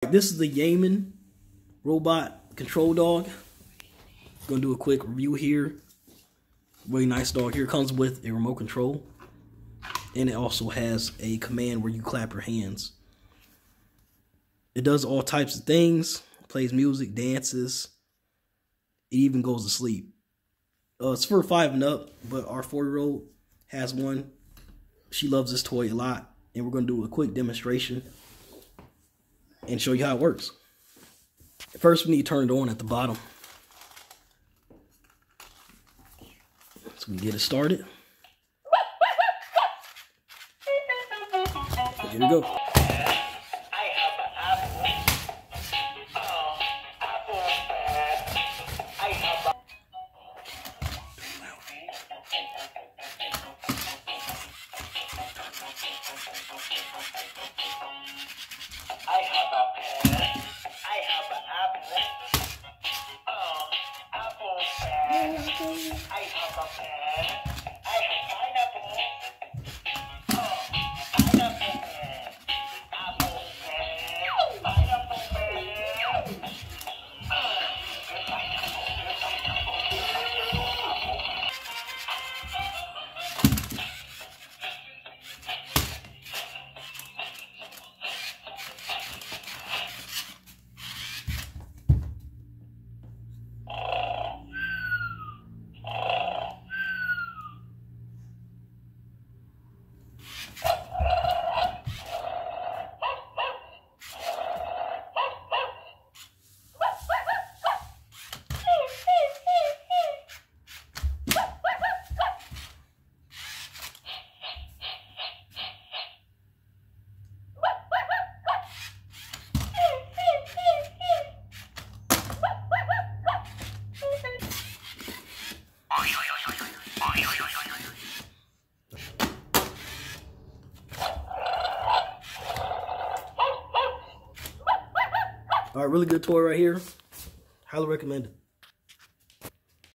This is the Yiman robot control dog. Gonna do a quick review here. Really nice dog. Here comes with a remote control, and it also has a command where you clap your hands. It does all types of things. Plays music, dances. It even goes to sleep. It's for 5 and up, but our 4-year-old has one. She loves this toy a lot, and we're gonna do a quick demonstration and show you how it works. First, we need to turn it on at the bottom, so we get it started. Here we go. All right, really good toy right here. Highly recommend it.